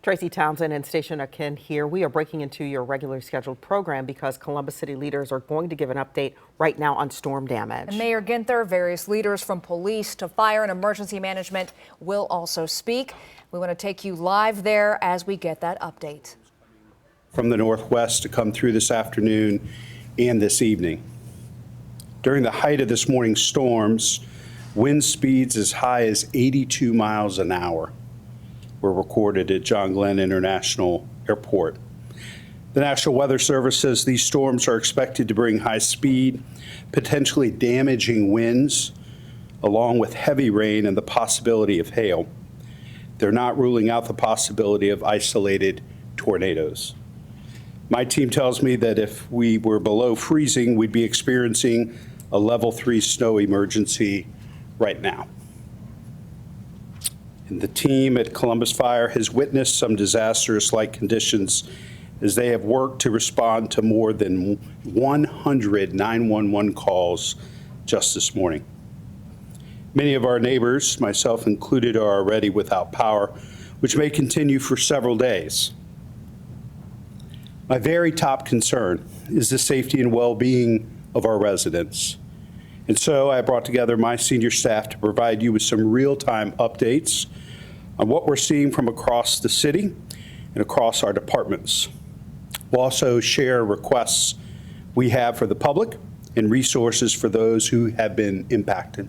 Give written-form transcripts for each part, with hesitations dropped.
Tracy Townsend and Station Akin here. We are breaking into your regularly scheduled program because Columbus City leaders are going to give an update right now on storm damage. And Mayor Ginther, various leaders from police to fire and emergency management will also speak. We want to take you live there as we get that update. From the northwest to come through this afternoon and this evening. During the height of this morning's storms, wind speeds as high as 82 miles an hour were recorded at John Glenn International Airport. The National Weather Service says these storms are expected to bring high speed, potentially damaging winds, along with heavy rain and the possibility of hail. They're not ruling out the possibility of isolated tornadoes. My team tells me that if we were below freezing, we'd be experiencing a level 3 snow emergency right now. And the team at Columbus Fire has witnessed some disastrous-like conditions as they have worked to respond to more than 100 911 calls just this morning. Many of our neighbors, myself included, are already without power, which may continue for several days. My very top concern is the safety and well-being of our residents. And so I brought together my senior staff to provide you with some real-time updates on what we're seeing from across the city and across our departments. We'll also share requests we have for the public and resources for those who have been impacted.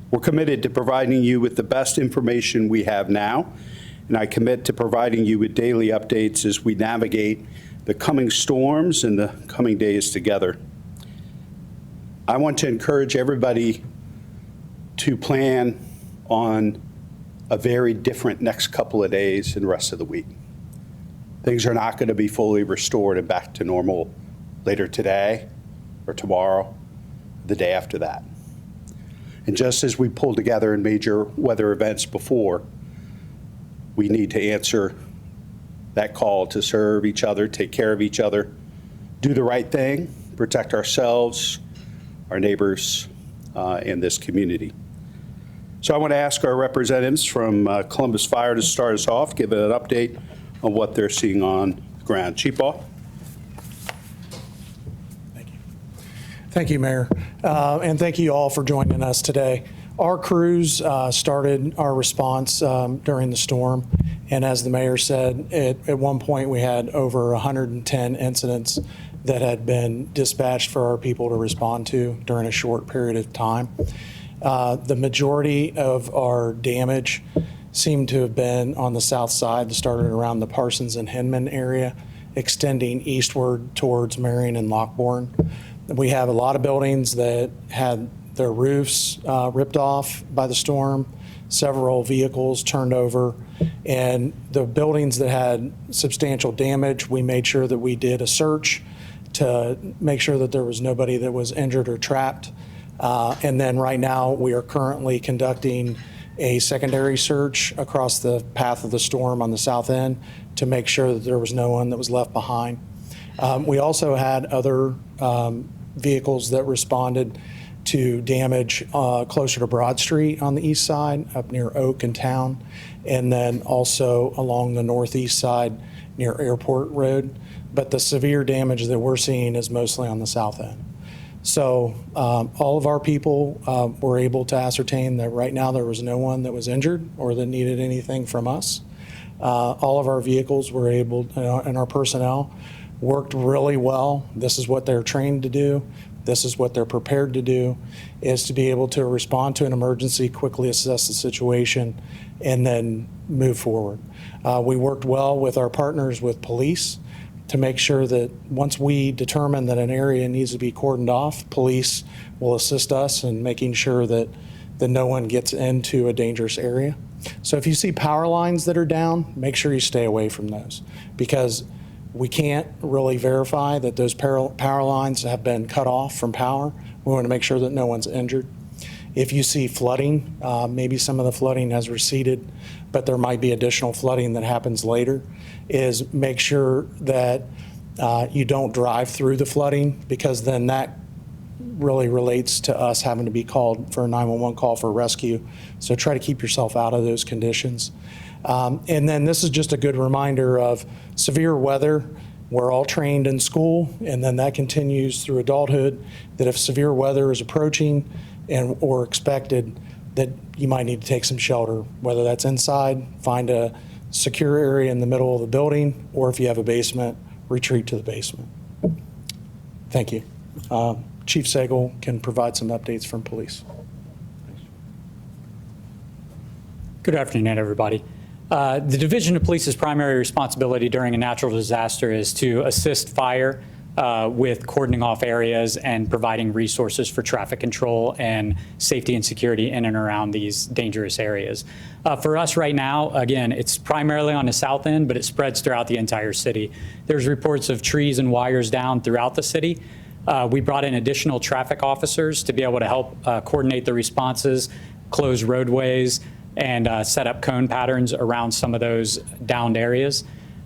We're committed to providing you with the best information we have now, and I commit to providing you with daily updates as we navigate the coming storms and the coming days together. I want to encourage everybody to plan on a very different next couple of days and the rest of the week. Things are not going to be fully restored and back to normal later today or tomorrow, the day after that. And just as we pulled together in major weather events before, we need to answer that call to serve each other, take care of each other, do the right thing, protect ourselves, our neighbors, and this community. So I want to ask our representatives from Columbus Fire to start us off, give an update on what they're seeing on the ground. Chief Ball. Thank you. Thank you, Mayor. And thank you all for joining us today. Our crews started our response during the storm. And as the mayor said, at one point we had over 110 incidents that had been dispatched for our people to respond to during a short period of time. The majority of our damage seemed to have been on the south side, started around the Parsons and Hinman area, extending eastward towards Marion and Lockbourne. We have a lot of buildings that had their roofs ripped off by the storm, several vehicles turned over, and the buildings that had substantial damage, we made sure that we did a search to make sure that there was nobody that was injured or trapped. And then right now we are currently conducting a secondary search across the path of the storm on the south end to make sure that there was no one that was left behind. We also had other vehicles that responded to damage closer to Broad Street on the east side, up near Oak and Town, and then also along the northeast side near Airport Road. But the severe damage that we're seeing is mostly on the south end. So all of our people were able to ascertain that right now there was no one that was injured or that needed anything from us. All of our vehicles were able, and our personnel worked really well. This is what they're trained to do. This is what they're prepared to do, is to be able to respond to an emergency, quickly assess the situation, and then move forward. We worked well with our partners with police to make sure that once we determine that an area needs to be cordoned off, police will assist us in making sure that no one gets into a dangerous area. So if you see power lines that are down, make sure you stay away from those, because we can't really verify that those power lines have been cut off from power. We want to make sure that no one's injured. If you see flooding, maybe some of the flooding has receded, but there might be additional flooding that happens later, is make sure that you don't drive through the flooding, because then that really relates to us having to be called for a 911 call for rescue. So try to keep yourself out of those conditions. And then this is just a good reminder of severe weather. We're all trained in school, and then that continues through adulthood, that if severe weather is approaching or expected, that you might need to take some shelter, whether that's inside, find a secure area in the middle of the building, or if you have a basement, retreat to the basement. Thank you. Chief Sagal can provide some updates from police. Good afternoon, everybody. The Division of Police's primary responsibility during a natural disaster is to assist fire with cordoning off areas and providing resources for traffic control and safety and security in and around these dangerous areas. For us right now, again, it's primarily on the south end, but it spreads throughout the entire city. There's reports of trees and wires down throughout the city. We brought in additional traffic officers to be able to help coordinate the responses, close roadways, and set up cone patterns around some of those downed areas.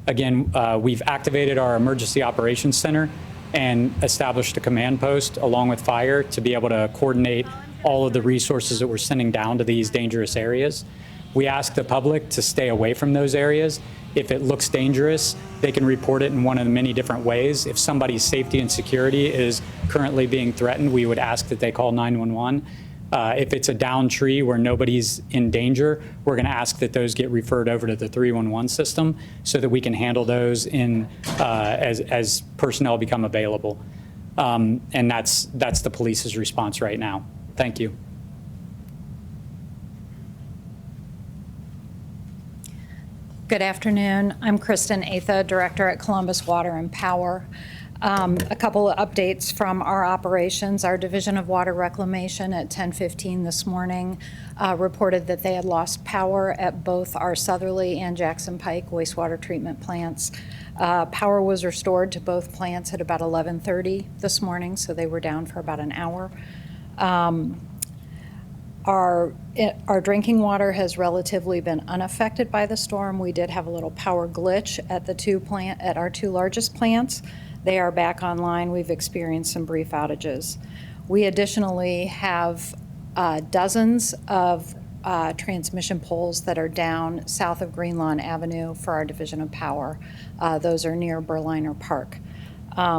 Again, we've activated our Emergency Operations Center and established a command post along with fire to be able to coordinate all of the resources that we're sending down to these dangerous areas. We ask the public to stay away from those areas. If it looks dangerous, they can report it in one of the many different ways. If somebody's safety and security is currently being threatened, we would ask that they call 911. If it's a downed tree where nobody's in danger, we're going to ask that those get referred over to the 311 system so that we can handle those as personnel become available. And that's the police's response right now. Thank you. Good afternoon. I'm Kristen Atha, Director at Columbus Water and Power. A couple of updates from our operations. Our Division of Water Reclamation at 10:15 this morning reported that they had lost power at both our Southerly and Jackson Pike wastewater treatment plants. Power was restored to both plants at about 11:30 this morning, so they were down for about an hour. Our drinking water has relatively been unaffected by the storm. We did have a little power glitch at our two largest plants. They are back online. We've experienced some brief outages. We additionally have dozens of transmission poles that are down south of Green Lawn Avenue for our Division of Power. Those are near Berliner Park.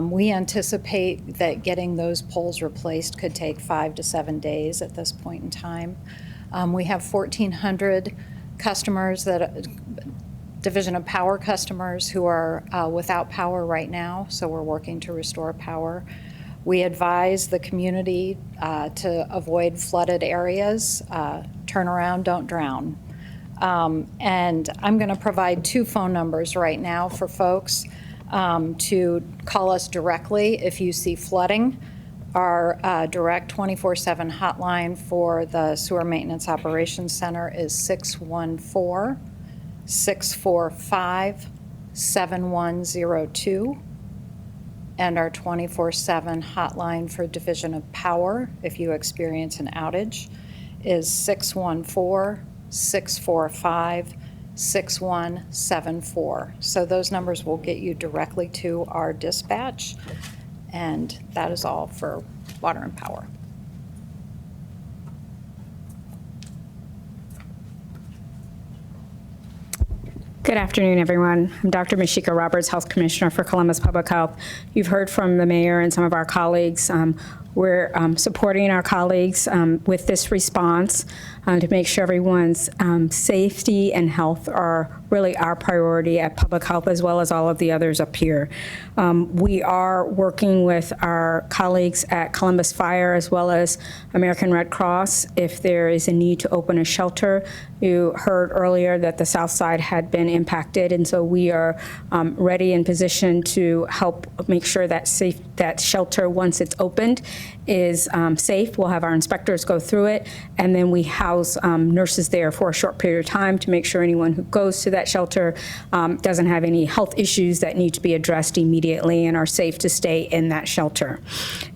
We anticipate that getting those poles replaced could take 5 to 7 days at this point in time. We have 1,400 customers Division of Power customers who are without power right now, so we're working to restore power. We advise the community to avoid flooded areas, turn around, don't drown. And I'm going to provide 2 phone numbers right now for folks to call us directly if you see flooding. Our direct 24/7 hotline for the Sewer Maintenance Operations Center is 614-645-7102. And our 24/7 hotline for Division of Power, if you experience an outage, is 614-645-6174. So those numbers will get you directly to our dispatch. And that is all for Water and Power. Good afternoon, everyone. I'm Dr. Mashika Roberts, Health Commissioner for Columbus Public Health. You've heard from the mayor and some of our colleagues. We're supporting our colleagues with this response to make sure everyone's safety and health are really our priority at Public Health, as well as all of the others up here. We are working with our colleagues at Columbus Fire as well as American Red Cross if there is a need to open a shelter. You heard earlier that the South Side had been impacted, and so we are ready and positioned to help make sure that that shelter, once it's opened, is safe. We'll have our inspectors go through it, and then we house nurses there for a short period of time to make sure anyone who goes to that shelter doesn't have any health issues that need to be addressed immediately and are safe to stay in that shelter.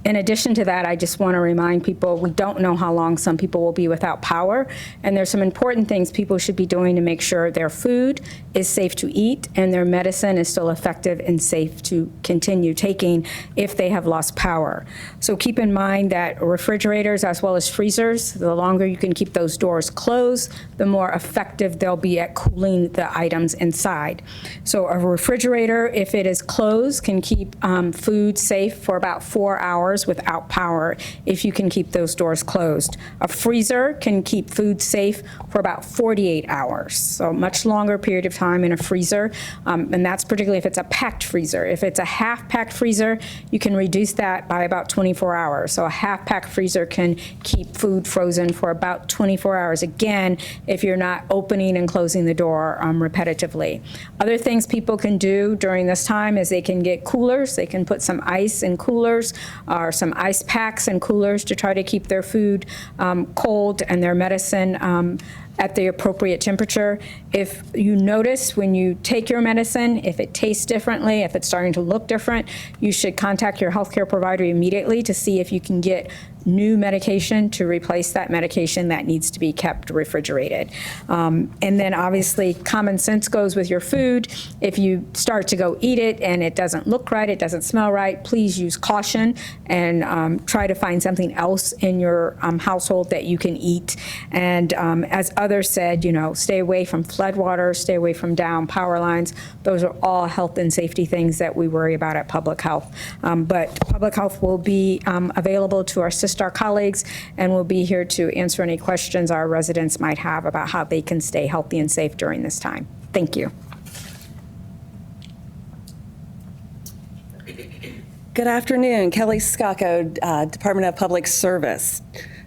In addition to that, I just want to remind people, we don't know how long some people will be without power, and there's some important things people should be doing to make sure their food is safe to eat and their medicine is still effective and safe to continue taking if they have lost power. So keep in mind that refrigerators as well as freezers, the longer you can keep those doors closed, the more effective they'll be at cooling the items inside. So a refrigerator, if it is closed, can keep food safe for about 4 hours without power if you can keep those doors closed. A freezer can keep food safe for about 48 hours, so much longer period of time in a freezer, and that's particularly if it's a packed freezer. If it's a half-packed freezer, you can reduce that by about 24 hours. So a half-packed freezer can keep food frozen for about 24 hours, again, if you're not opening and closing the door repetitively. Other things people can do during this time is they can get coolers. They can put some ice in coolers or some ice packs in coolers to try to keep their food cold and their medicine at the appropriate temperature. If you notice when you take your medicine, if it tastes differently, if it's starting to look different, you should contact your healthcare provider immediately to see if you can get new medication to replace that medication that needs to be kept refrigerated. And then obviously common sense goes with your food. If you start to go eat it and it doesn't look right, it doesn't smell right, please use caution and try to find something else in your household that you can eat. And as others said, stay away from floodwaters, stay away from down power lines. Those are all health and safety things that we worry about at Public Health. But Public Health will be available to assist our colleagues, and we'll be here to answer any questions our residents might have about how they can stay healthy and safe during this time. Thank you. Good afternoon. Kelly Scacco, Department of Public Service.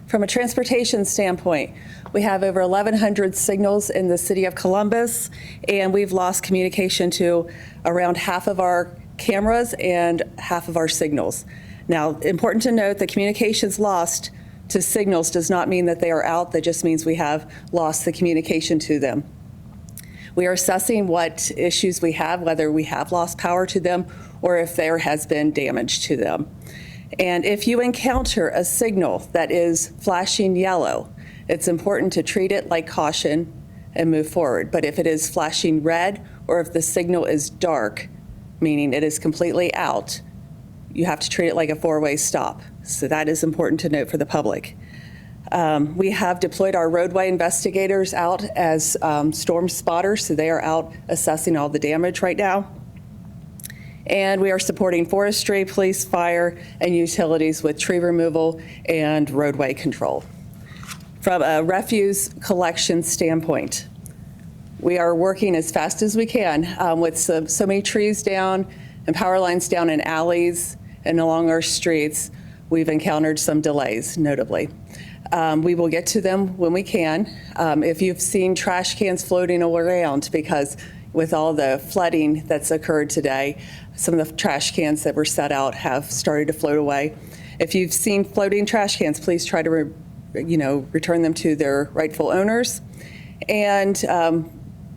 From a transportation standpoint, we have over 1,100 signals in the city of Columbus, and we've lost communication to around half of our cameras and half of our signals. Now, important to note that communications lost to signals does not mean that they are out. That just means we have lost the communication to them. We are assessing what issues we have, whether we have lost power to them or if there has been damage to them. And if you encounter a signal that is flashing yellow, it's important to treat it like caution and move forward. But if it is flashing red or if the signal is dark, meaning it is completely out, you have to treat it like a four-way stop. So that is important to note for the public. We have deployed our roadway investigators out as storm spotters, so they are out assessing all the damage right now. And we are supporting forestry, police, fire, and utilities with tree removal and roadway control. From a refuse collection standpoint, we are working as fast as we can with so many trees down and power lines down in alleys and along our streets. We've encountered some delays, notably. We will get to them when we can. If you've seen trash cans floating around, because with all the flooding that's occurred today, some of the trash cans that were set out have started to float away. If you've seen floating trash cans, please try to return them to their rightful owners. And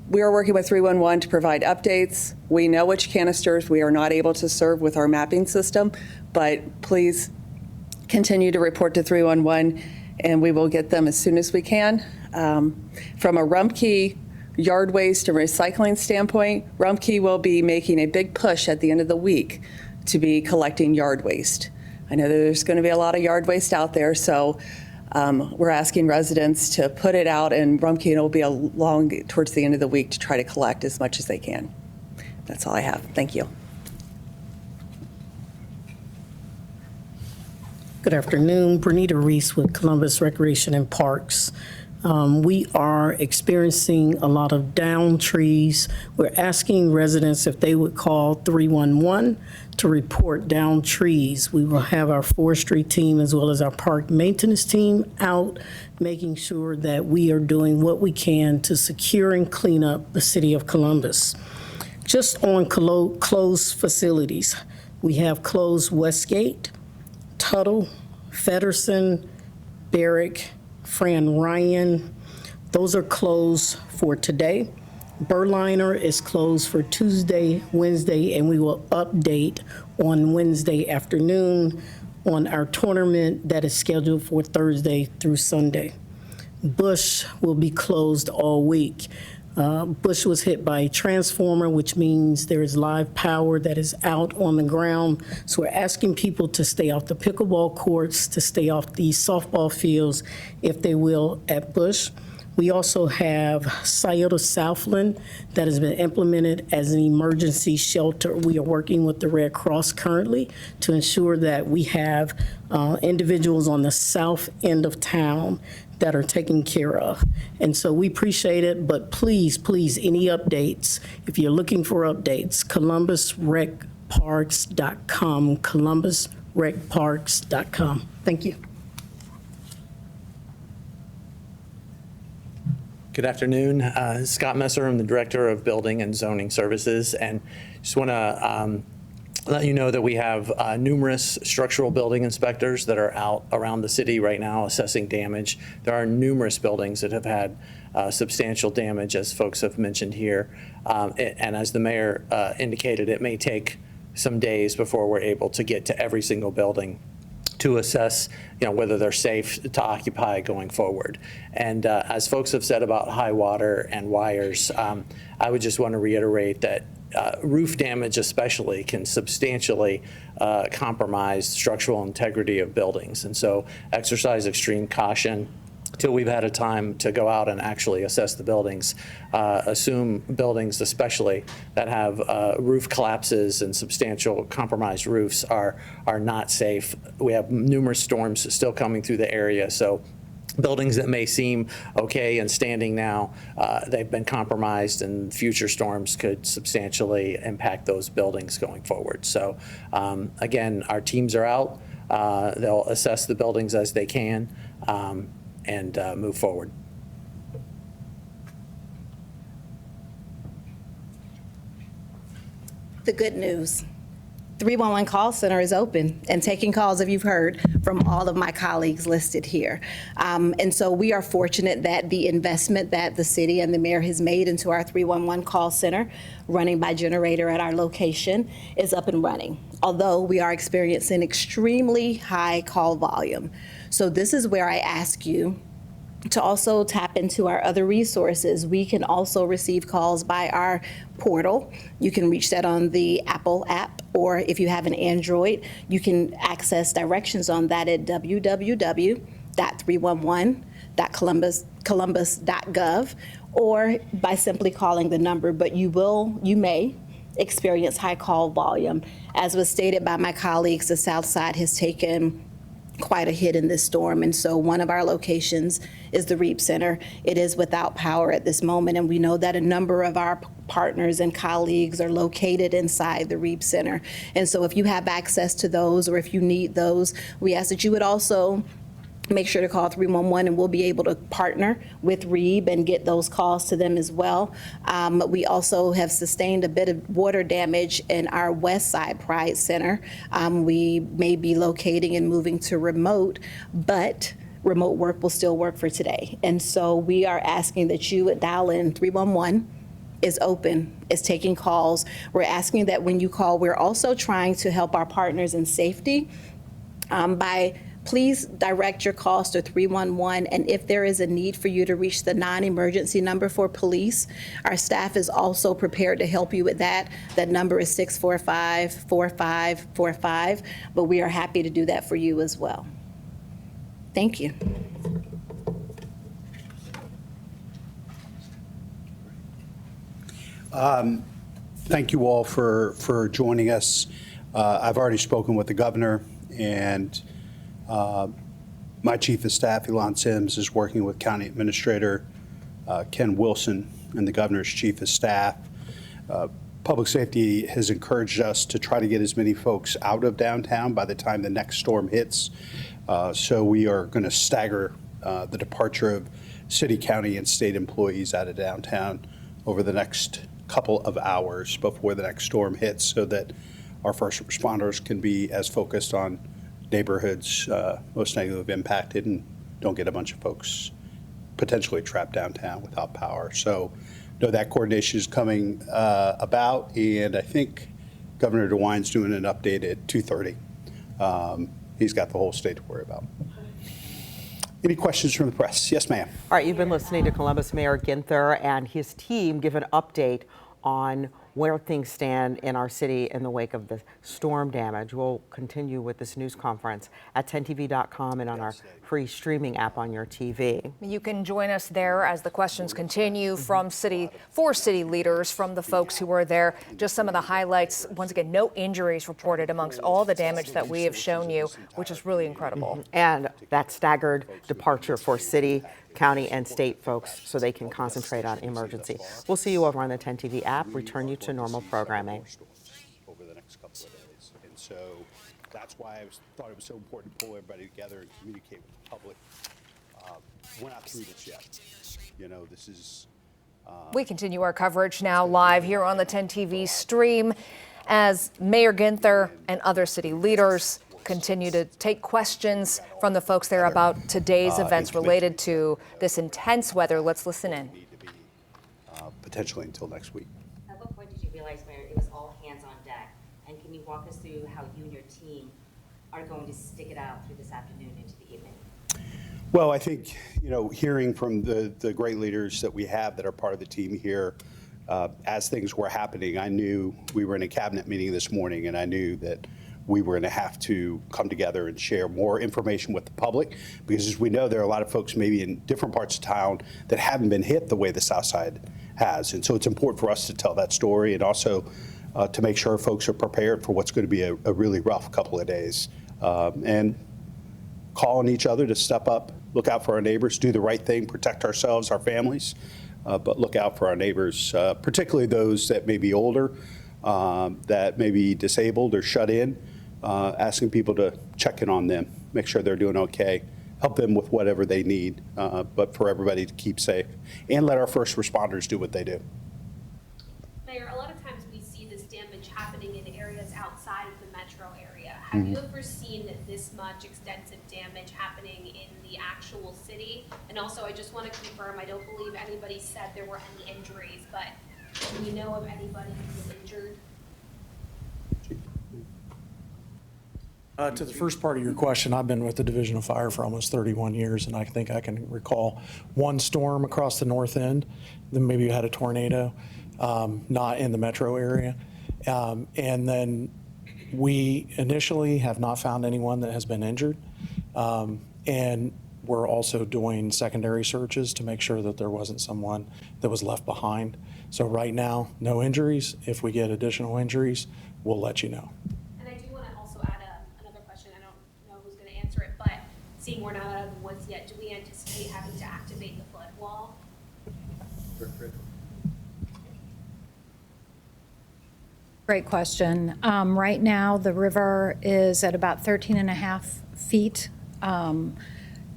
we are working with 311 to provide updates. We know which canisters we are not able to serve with our mapping system, but please continue to report to 311 and we will get them as soon as we can. From a Rumpke yard waste and recycling standpoint, Rumpke will be making a big push at the end of the week to be collecting yard waste. I know there's going to be a lot of yard waste out there, so we're asking residents to put it out, and Rumpke will be along towards the end of the week to try to collect as much as they can. That's all I have. Thank you. Good afternoon. Bernita Reese with Columbus Recreation and Parks. We are experiencing a lot of down trees. We're asking residents if they would call 311 to report down trees. We will have our forestry team as well as our park maintenance team out, making sure that we are doing what we can to secure and clean up the city of Columbus. Just on closed facilities, we have closed Westgate, Tuttle, Feddersen, Barrick, Fran Ryan. Those are closed for today. Berliner is closed for Tuesday, Wednesday, and we will update on Wednesday afternoon. on our tournament that is scheduled for Thursday through Sunday. Bush will be closed all week. Bush was hit by a transformer, which means there is live power that is out on the ground. So we're asking people to stay off the pickleball courts, to stay off the softball fields, if they will, at Bush. We also have Scioto Southland that has been implemented as an emergency shelter. We are working with the Red Cross currently to ensure that we have individuals on the south end of town that are taken care of. And so we appreciate it, but please, please, any updates, if you're looking for updates, columbusrecparks.com, columbusrecparks.com. Thank you. Good afternoon. Scott Messer, I'm the Director of Building and Zoning Services, and just want to let you know that we have numerous structural building inspectors that are out around the city right now assessing damage. There are numerous buildings that have had substantial damage, as folks have mentioned here. And as the mayor indicated, it may take some days before we're able to get to every single building to assess, whether they're safe to occupy going forward. And as folks have said about high water and wires, I would just want to reiterate that roof damage especially can substantially compromise structural integrity of buildings. And so exercise extreme caution till we've had a time to go out and actually assess the buildings. Assume buildings especially that have roof collapses and substantial compromised roofs are not safe. We have numerous storms still coming through the area, so buildings that may seem okay and standing now, they've been compromised, and future storms could substantially impact those buildings going forward. So again, our teams are out. They'll assess the buildings as they can and move forward. The good news. 311 call center is open and taking calls, if you've heard, from all of my colleagues listed here. And so we are fortunate that the investment that the city and the mayor has made into our 311 call center, running by generator at our location, is up and running, although we are experiencing extremely high call volume. So this is where I ask you to also tap into our other resources. We can also receive calls by our portal. You can reach that on the Apple app, or if you have an Android, you can access directions on that at www.311.columbus.gov, or by simply calling the number. But you may experience high call volume. As was stated by my colleagues, the South Side has taken quite a hit in this storm, and so one of our locations is the Reeb Center. It is without power at this moment, and we know that a number of our partners and colleagues are located inside the Reeb Center. And so if you have access to those, or if you need those, we ask that you would also make sure to call 311, and we'll be able to partner with Reeb and get those calls to them as well. We also have sustained a bit of water damage in our West Side Pride Center. We may be locating and moving to remote, but remote work will still work for today. And so we are asking that you would dial in. 311 is open, is taking calls. We're asking that when you call, we're also trying to help our partners in safety by please direct your calls to 311, and if there is a need for you to reach the non-emergency number for police, our staff is also prepared to help you with that. That number is 645-4545, but we are happy to do that for you as well. Thank you. Thank you all for joining us. I've already spoken with the governor, and my chief of staff, Elon Sims, is working with County Administrator Ken Wilson and the governor's chief of staff. Public safety has encouraged us to try to get as many folks out of downtown by the time the next storm hits. So we are going to stagger the departure of city, county, and state employees out of downtown over the next couple of hours before the next storm hits, so that our first responders can be as focused on neighborhoods most negatively impacted and don't get a bunch of folks potentially trapped downtown without power. So know that coordination is coming about, and I think Governor DeWine's doing an update at 2:30 he's got the whole state to worry about. Any questions from the press? Yes, ma'am. All right, you've been listening to Columbus Mayor Ginther and his team give an update on where things stand in our city in the wake of the storm damage. We'll continue with this news conference at 10tv.com and on our free streaming app on your TV. You can join us there as the questions continue from four city leaders, from the folks who were there. Just some of the highlights. Once again, no injuries reported amongst all the damage that we have shown you, which is really incredible. And that staggered departure for city, county, and state folks so they can concentrate on emergency. We'll see you over on the 10TV app, return you to normal programming. Over the next couple of days. And so that's why I thought it was so important to pull everybody together and communicate with the public. We're not through this yet. You know, this is... We continue our coverage now live here on the 10 TV stream as Mayor Ginther and other city leaders continue to take questions from the folks there about today's events related to this intense weather. Let's listen in. Need to be potentially until next week. At what point did you realize, Mayor, it was all hands on deck? And can you walk us through how you and your team are going to stick it out through this afternoon into the evening? Well, I think, you know, hearing from the great leaders that we have that are part of the team here, as things were happening, I knew we were in a cabinet meeting this morning, and I knew that we were going to have to come together and share more information with the public, because as we know, there are a lot of folks maybe in different parts of town that haven't been hit the way the South Side has. And so it's important for us to tell that story and also to make sure folks are prepared for what's going to be a really rough couple of days. And call on each other to step up, look out for our neighbors, do the right thing, protect ourselves, our families, but look out for our neighbors, particularly those that may be older, that may be disabled or shut in. Asking people to check in on them, make sure they're doing okay, help them with whatever they need, but for everybody to keep safe, and let our first responders do what they do. Mayor, a lot of times we see this damage happening in areas outside of the metro area. Have you ever seen this much extensive damage happening in the actual city? And also, I just want to confirm, I don't believe anybody said there were any injuries, but do we know of anybody who was injured? To the first part of your question, I've been with the Division of Fire for almost 31 years, and I think I can recall one storm across the north end, then maybe you had a tornado, not in the metro area. And then we initially have not found anyone that has been injured. And we're also doing secondary searches to make sure that there wasn't someone that was left behind. So right now, no injuries. If we get additional injuries, we'll let you know. Seeing we're not out of the woods yet, do we anticipate having to activate the flood wall? Great question. Right now, the river is at about 13.5 feet.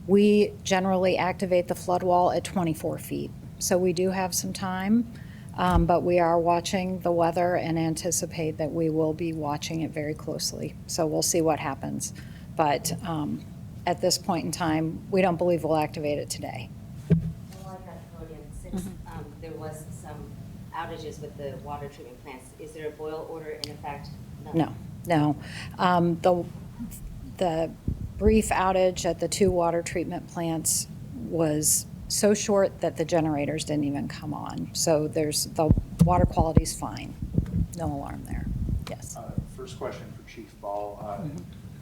We generally activate the flood wall at 24 feet. So we do have some time, but we are watching the weather and anticipate that we will be watching it very closely. So we'll see what happens. But at this point in time, we don't believe we'll activate it today. While you're at the podium, since there was some outages with the water treatment plants, is there a boil order in effect? No. The brief outage at the 2 water treatment plants was so short that the generators didn't even come on. So the water quality's fine. No alarm there. Yes. First question for Chief Ball.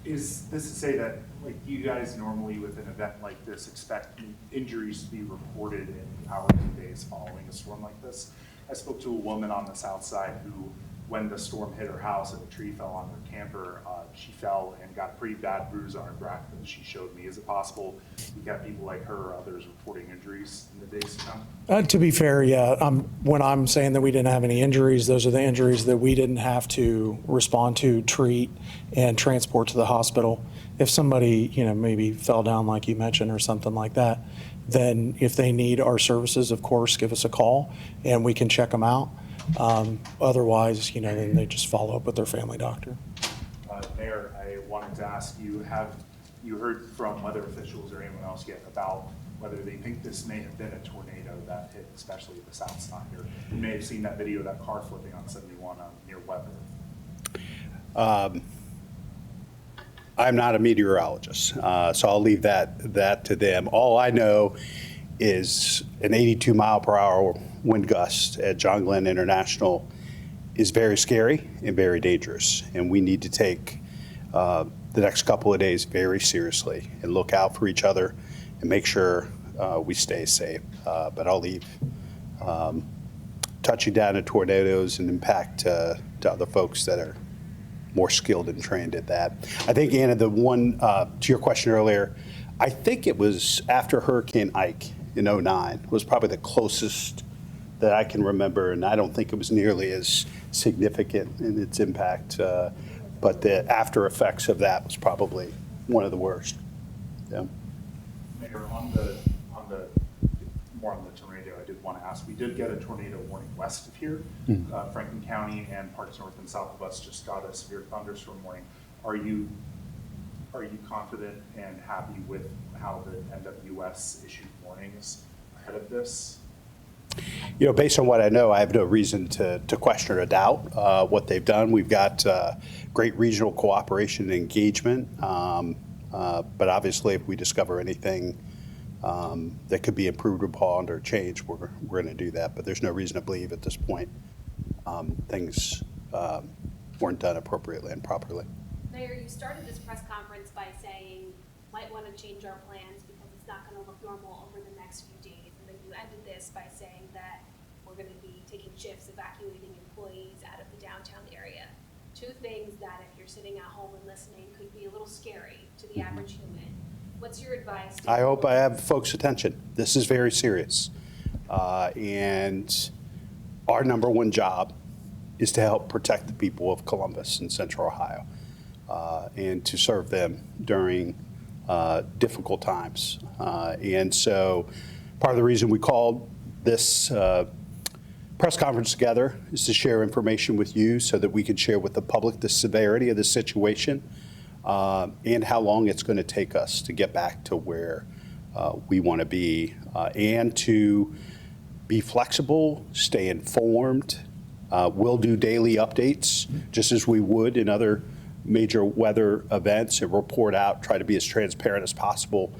Is this to say that, like, you guys normally with an event like this expect injuries to be reported in hours and days following a storm like this? I spoke to a woman on the south side who, when the storm hit her house and the tree fell on her camper, she fell and got a pretty bad bruise on her back that she showed me. Is it possible you got people like her or others reporting injuries in the days to come? To be fair, yeah. When I'm saying that we didn't have any injuries, those are the injuries that we didn't have to respond to, treat, and transport to the hospital. If somebody, maybe fell down like you mentioned or something like that, then if they need our services, of course, give us a call and we can check them out. Otherwise, then they just follow up with their family doctor. Mayor, I wanted to ask you, have you heard from weather officials or anyone else yet about whether they think this may have been a tornado that hit especially the south side? Or you may have seen that video of that car flipping on 71 near Weber. I'm not a meteorologist, so I'll leave that to them. All I know is an 82-mile-per-hour wind gust at John Glenn International is very scary and very dangerous, and we need to take the next couple of days very seriously and look out for each other and make sure we stay safe. But I'll leave touching down at tornadoes and impact to other folks that are more skilled and trained at that. I think, Anna, the one, to your question earlier, I think it was after Hurricane Ike in '09 was probably the closest that I can remember, and I don't think it was nearly as significant in its impact, but the after effects of that was probably one of the worst. Yeah. Mayor, more on the tornado, I did want to ask, we did get a tornado warning west of here. Franklin County and parts north and south of us just got a severe thunderstorm warning. Are you confident and happy with how the NWS issued warnings ahead of this? You know, based on what I know, I have no reason to question or doubt what they've done. We've got great regional cooperation and engagement, but obviously if we discover anything that could be improved upon or changed, we're going to do that. But there's no reason to believe at this point things weren't done appropriately and properly. Mayor, you started this press conference by saying might want to change our plans because it's not going to look normal over the next few days. And then you ended this by saying that we're going to be taking shifts evacuating employees out of the downtown area. Two things that if you're sitting at home and listening could be a little scary to the average human. What's your advice? I hope I have folks' attention. This is very serious. And our number one job is to help protect the people of Columbus and Central Ohio and to serve them during difficult times. And so part of the reason we called this press conference together is to share information with you so that we can share with the public the severity of the situation and how long it's going to take us to get back to where we want to be and to be flexible, stay informed. We'll do daily updates just as we would in other major weather events and report out, try to be as transparent as possible,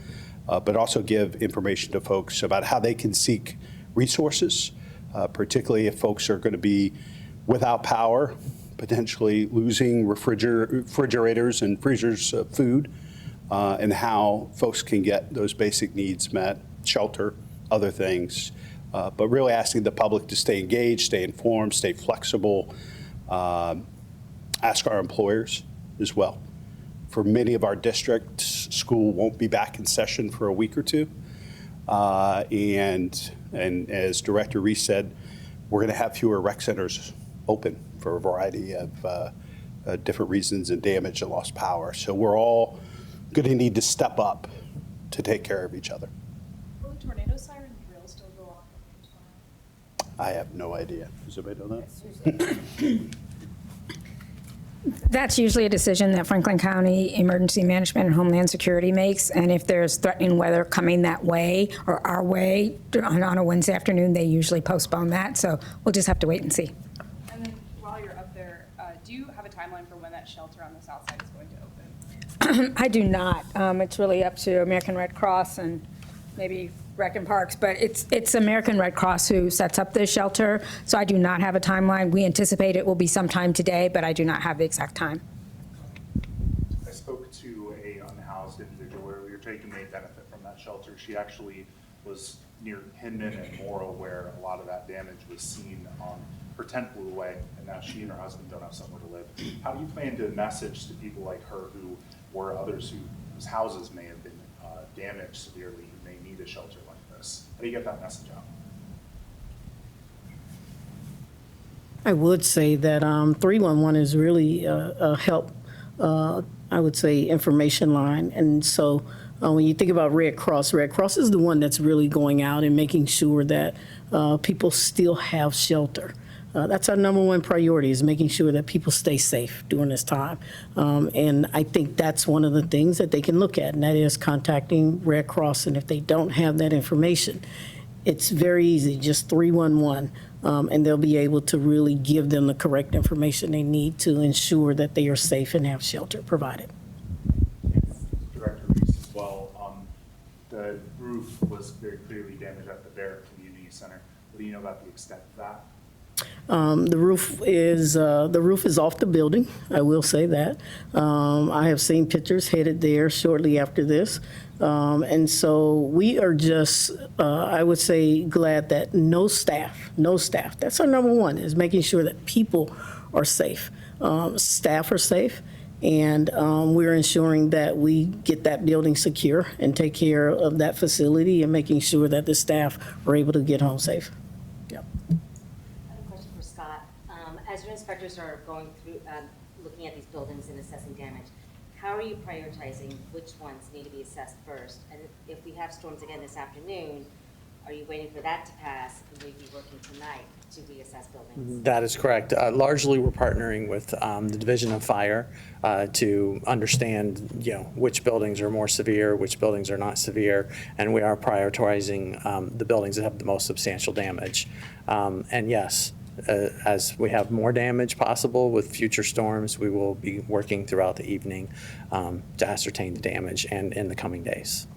but also give information to folks about how they can seek resources, particularly if folks are going to be without power, potentially losing refrigerators and freezers of food, and how folks can get those basic needs met, shelter, other things. But really asking the public to stay engaged, stay informed, stay flexible, ask our employers as well. For many of our districts, school won't be back in session for a week or two. And as Director Reese said, we're going to have fewer rec centers open for a variety of different reasons and damage and lost power. So we're all going to need to step up to take care of each other. Will the tornado siren drill still go off tomorrow? I have no idea. Does anybody know that? That's usually a decision that Franklin County Emergency Management and Homeland Security makes, and if there's threatening weather coming that way or our way on a Wednesday afternoon, they usually postpone that, so we'll just have to wait and see. And then while you're up there, do you have a timeline for when that shelter on the south side is going to open? I do not. It's really up to American Red Cross and maybe Rec and Parks, but it's American Red Cross who sets up this shelter, so I do not have a timeline. We anticipate it will be sometime today, but I do not have the exact time. I spoke to a unhoused individual earlier today who may benefit from that shelter. She actually was near Hinman and Morrow where a lot of that damage was seen. Her tent blew away, and now she and her husband don't have somewhere to live. How do you plan to message to people like her who, or others whose houses may have been damaged severely, who may need a shelter like this? How do you get that message out? I would say that 311 is really a help, I would say, information line. And so when you think about Red Cross is the one that's really going out and making sure that people still have shelter. That's our number one priority, is making sure that people stay safe during this time. And I think that's one of the things that they can look at, and that is contacting Red Cross. And if they don't have that information, it's very easy, just 311, and they'll be able to really give them the correct information they need to ensure that they are safe and have shelter provided. the roof was very clearly damaged at the Barrett Community Center. What do you know about the extent of that? The roof is off the building. I will say that. I have seen pictures headed there shortly after this, and so we are just, I would say, glad that no staff. That's our number one, is making sure that people are safe, staff are safe, and we're ensuring that we get that building secure and take care of that facility and making sure that the staff are able to get home safe. As your inspectors are going through, looking at these buildings and assessing damage, how are you prioritizing which ones need to be assessed first? And if we have storms again this afternoon, are you waiting for that to pass, and will you be working tonight to reassess buildings? That is correct. Largely, we're partnering with the Division of Fire to understand, which buildings are more severe, which buildings are not severe, and we are prioritizing the buildings that have the most substantial damage. And yes, as we have more damage possible with future storms, we will be working throughout the evening to ascertain the damage and in the coming days.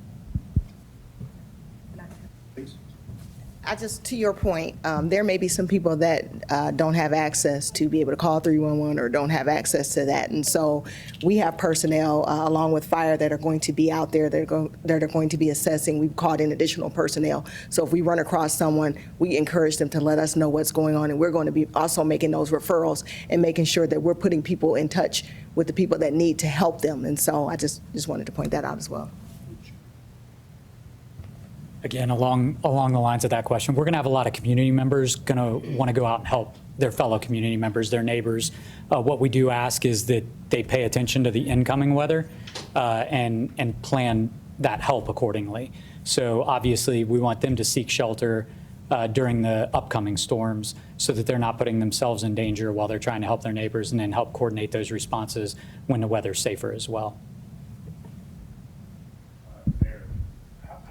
To your point, there may be some people that don't have access to be able to call 311 or don't have access to that. And so we have personnel along with fire that are going to be out there that are going to be assessing. We've called in additional personnel. So if we run across someone, we encourage them to let us know what's going on. And we're going to be also making those referrals and making sure that we're putting people in touch with the people that need to help them. And so I just wanted to point that out as well. Again, along the lines of that question, we're going to have a lot of community members going to want to go out and help their fellow community members, their neighbors. What we do ask is that they pay attention to the incoming weather and plan that help accordingly. So obviously, we want them to seek shelter during the upcoming storms so that they're not putting themselves in danger while they're trying to help their neighbors, and then help coordinate those responses when the weather's safer as well.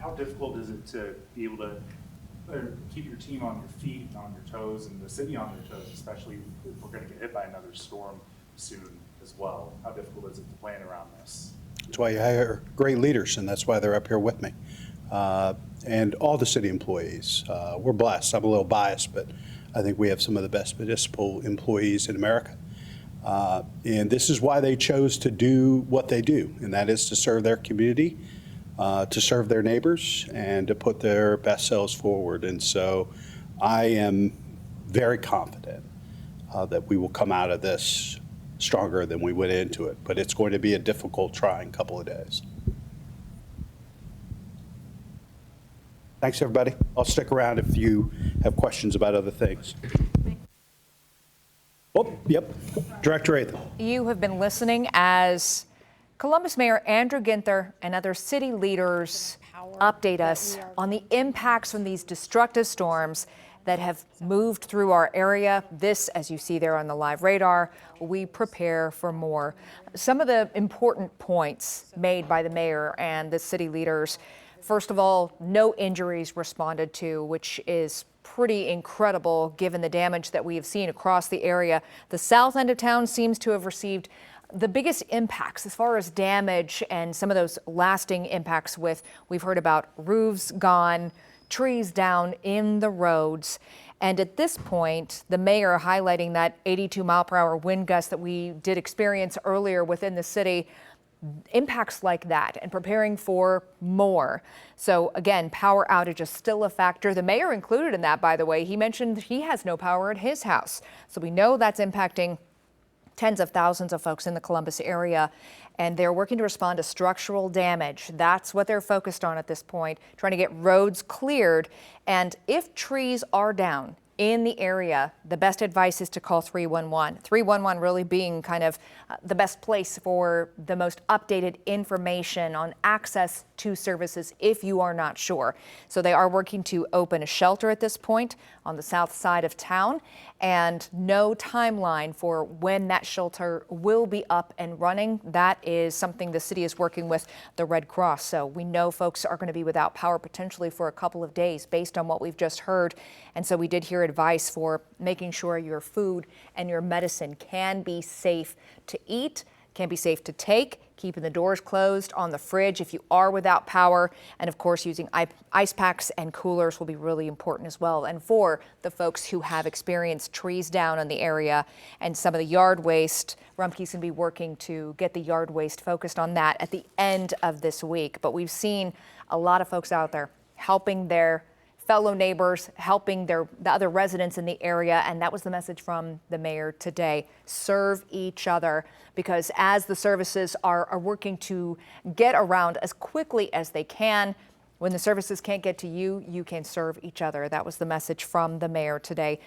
How difficult is it to be able to keep your team on your feet and on your toes, and the city on their toes, especially if we're going to get hit by another storm soon as well? How difficult is it to plan around this? That's why you hire great leaders, and that's why they're up here with me. And all the city employees. We're blessed. I'm a little biased, but I think we have some of the best municipal employees in America. And this is why they chose to do what they do, and that is to serve their community, to serve their neighbors, and to put their best selves forward. And so I am very confident that we will come out of this stronger than we went into it. But it's going to be a difficult, trying couple of days. Thanks, everybody. I'll stick around if you have questions about other things. Oh, yep. Director Athan. You have been listening as Columbus Mayor Andrew Ginther and other city leaders update us on the impacts from these destructive storms that have moved through our area. This, as you see there on the live radar, we prepare for more. Some of the important points made by the mayor and the city leaders. First of all, no injuries responded to, which is pretty incredible given the damage that we have seen across the area. The south end of town seems to have received the biggest impacts as far as damage and some of those lasting impacts we've heard about roofs gone, trees down in the roads. And at this point, the mayor highlighting that 82-mile-per-hour wind gust that we did experience earlier within the city, impacts like that, and preparing for more. So again, power outage is still a factor. The mayor included in that, by the way. He mentioned he has no power at his house. So we know that's impacting tens of thousands of folks in the Columbus area, and they're working to respond to structural damage. That's what they're focused on at this point, trying to get roads cleared. And if trees are down in the area, the best advice is to call 311. 311 really being kind of the best place for the most updated information on access to services if you are not sure. So they are working to open a shelter at this point on the south side of town, and no timeline for when that shelter will be up and running. That is something the city is working with the Red Cross. So we know folks are going to be without power potentially for a couple of days based on what we've just heard. And so we did hear advice for making sure your food and your medicine can be safe to eat, can be safe to take, keeping the doors closed on the fridge if you are without power, and of course using ice packs and coolers will be really important as well. And for the folks who have experienced trees down in the area and some of the yard waste, Rumpke's going to be working to get the yard waste focused on that at the end of this week. But we've seen a lot of folks out there helping their fellow neighbors, helping the other residents in the area, and that was the message from the mayor today. Serve each other, because as the services are working to get around as quickly as they can, when the services can't get to you, you can serve each other. That was the message from the mayor today.